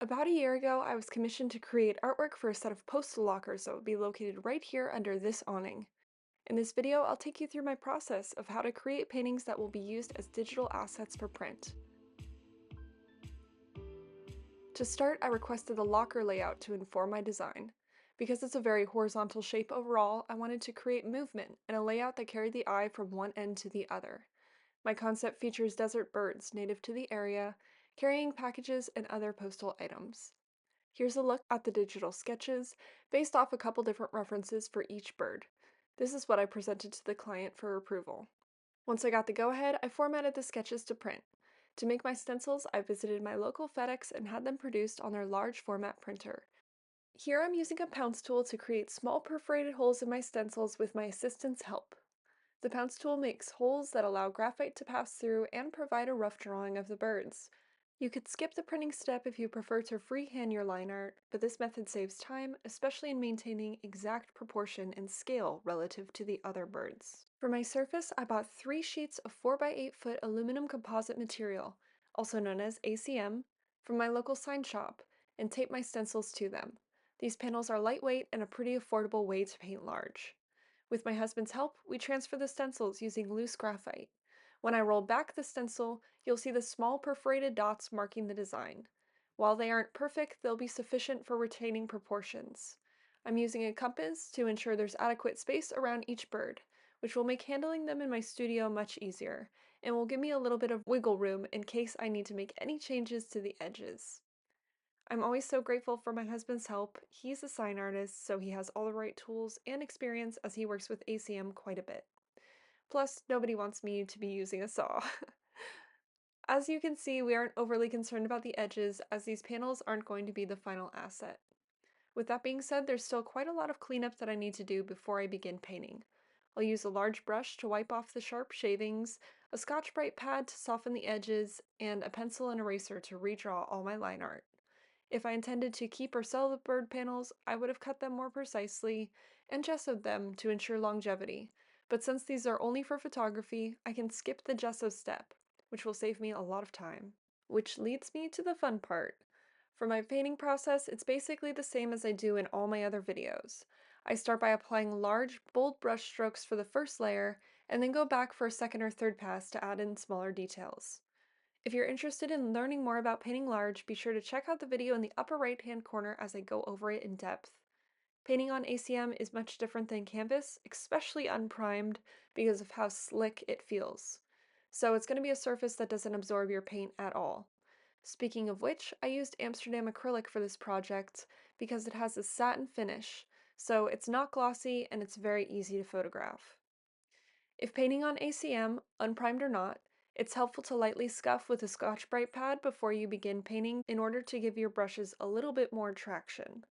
About a year ago, I was commissioned to create artwork for a set of postal lockers that would be located right here under this awning. In this video, I'll take you through my process of how to create paintings that will be used as digital assets for print. To start, I requested the locker layout to inform my design. Because it's a very horizontal shape overall, I wanted to create movement and a layout that carried the eye from one end to the other. My concept features desert birds native to the area, carrying packages and other postal items. Here's a look at the digital sketches, based off a couple different references for each bird. This is what I presented to the client for approval. Once I got the go-ahead, I formatted the sketches to print. To make my stencils, I visited my local FedEx and had them produced on their large format printer. Here I'm using a pounce tool to create small perforated holes in my stencils with my assistant's help. The pounce tool makes holes that allow graphite to pass through and provide a rough drawing of the birds. You could skip the printing step if you prefer to freehand your line art, but this method saves time, especially in maintaining exact proportion and scale relative to the other birds. For my surface, I bought 3 sheets of 4 by 8 foot aluminum composite material, also known as ACM, from my local sign shop, and taped my stencils to them. These panels are lightweight and a pretty affordable way to paint large. With my husband's help, we transfer the stencils using loose graphite. When I roll back the stencil, you'll see the small perforated dots marking the design. While they aren't perfect, they'll be sufficient for retaining proportions. I'm using a compass to ensure there's adequate space around each bird, which will make handling them in my studio much easier, and will give me a little bit of wiggle room in case I need to make any changes to the edges. I'm always so grateful for my husband's help. He's a sign artist, so he has all the right tools and experience as he works with ACM quite a bit. Plus, nobody wants me to be using a saw. As you can see, we aren't overly concerned about the edges, as these panels aren't going to be the final asset. With that being said, there's still quite a lot of cleanup that I need to do before I begin painting. I'll use a large brush to wipe off the sharp shavings, a Scotch-Brite pad to soften the edges, and a pencil and eraser to redraw all my line art. If I intended to keep or sell the bird panels, I would have cut them more precisely and gessoed them to ensure longevity. But since these are only for photography, I can skip the gesso step, which will save me a lot of time. Which leads me to the fun part. For my painting process, it's basically the same as I do in all my other videos. I start by applying large, bold brush strokes for the first layer, and then go back for a second or third pass to add in smaller details. If you're interested in learning more about painting large, be sure to check out the video in the upper right-hand corner as I go over it in depth. Painting on ACM is much different than canvas, especially unprimed, because of how slick it feels. So it's going to be a surface that doesn't absorb your paint at all. Speaking of which, I used Amsterdam acrylic for this project because it has a satin finish, so it's not glossy and it's very easy to photograph. If painting on ACM, unprimed or not, it's helpful to lightly scuff with a Scotch-Brite pad before you begin painting in order to give your brushes a little bit more traction.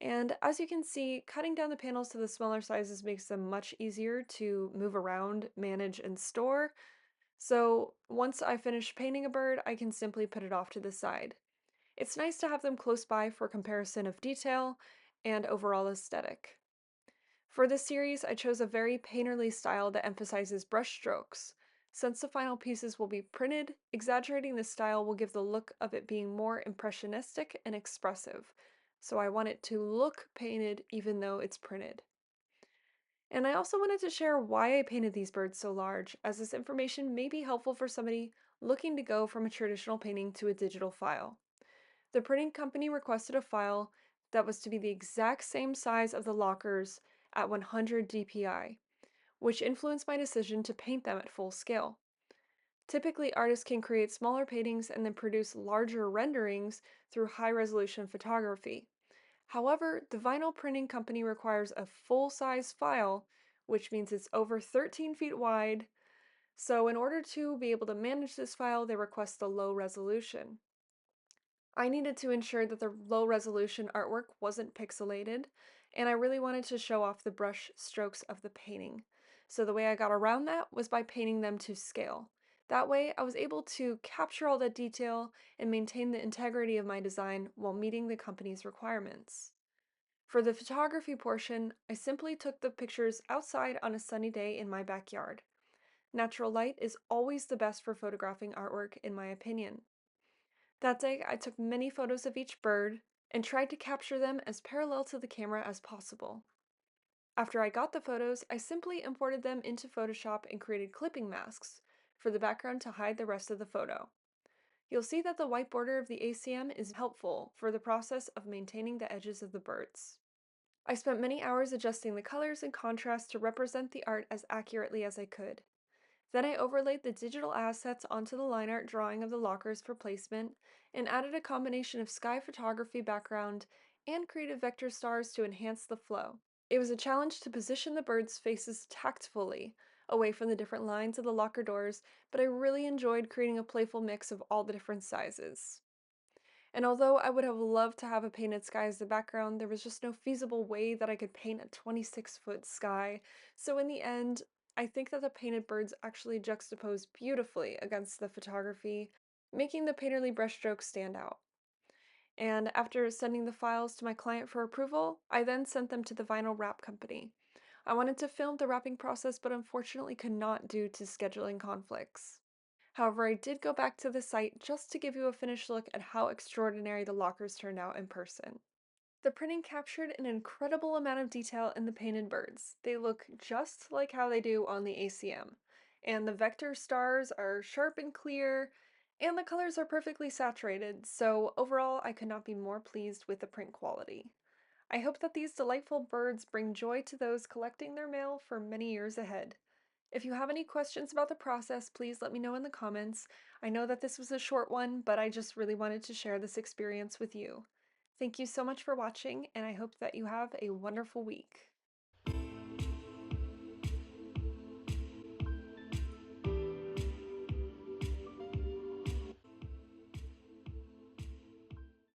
And as you can see, cutting down the panels to the smaller sizes makes them much easier to move around, manage, and store. So once I finish painting a bird, I can simply put it off to the side. It's nice to have them close by for comparison of detail and overall aesthetic. For this series, I chose a very painterly style that emphasizes brush strokes. Since the final pieces will be printed, exaggerating this style will give the look of it being more impressionistic and expressive, so I want it to look painted even though it's printed. And I also wanted to share why I painted these birds so large, as this information may be helpful for somebody looking to go from a traditional painting to a digital file. The printing company requested a file that was to be the exact same size of the lockers at 100 dpi, which influenced my decision to paint them at full scale. Typically, artists can create smaller paintings and then produce larger renderings through high-resolution photography. However, the vinyl printing company requires a full-size file, which means it's over 13 feet wide, so in order to be able to manage this file, they request a low resolution. I needed to ensure that the low resolution artwork wasn't pixelated, and I really wanted to show off the brush strokes of the painting. So the way I got around that was by painting them to scale. That way, I was able to capture all that detail and maintain the integrity of my design while meeting the company's requirements. For the photography portion, I simply took the pictures outside on a sunny day in my backyard. Natural light is always the best for photographing artwork, in my opinion. That day, I took many photos of each bird and tried to capture them as parallel to the camera as possible. After I got the photos, I simply imported them into Photoshop and created clipping masks for the background to hide the rest of the photo. You'll see that the white border of the ACM is helpful for the process of maintaining the edges of the birds. I spent many hours adjusting the colors and contrast to represent the art as accurately as I could. Then I overlaid the digital assets onto the line art drawing of the lockers for placement and added a combination of sky photography background and creative vector stars to enhance the flow. It was a challenge to position the birds' faces tactfully away from the different lines of the locker doors, but I really enjoyed creating a playful mix of all the different sizes. And although I would have loved to have a painted sky as the background, there was just no feasible way that I could paint a 26-foot sky. So in the end, I think that the painted birds actually juxtapose beautifully against the photography, making the painterly brushstrokes stand out. And after sending the files to my client for approval, I then sent them to the vinyl wrap company. I wanted to film the wrapping process, but unfortunately could not due to scheduling conflicts. However, I did go back to the site just to give you a finished look at how extraordinary the lockers turned out in person. The printing captured an incredible amount of detail in the painted birds. They look just like how they do on the ACM. And the vector stars are sharp and clear, and the colors are perfectly saturated, so overall I could not be more pleased with the print quality. I hope that these delightful birds bring joy to those collecting their mail for many years ahead. If you have any questions about the process, please let me know in the comments. I know that this was a short one, but I just really wanted to share this experience with you. Thank you so much for watching, and I hope that you have a wonderful week.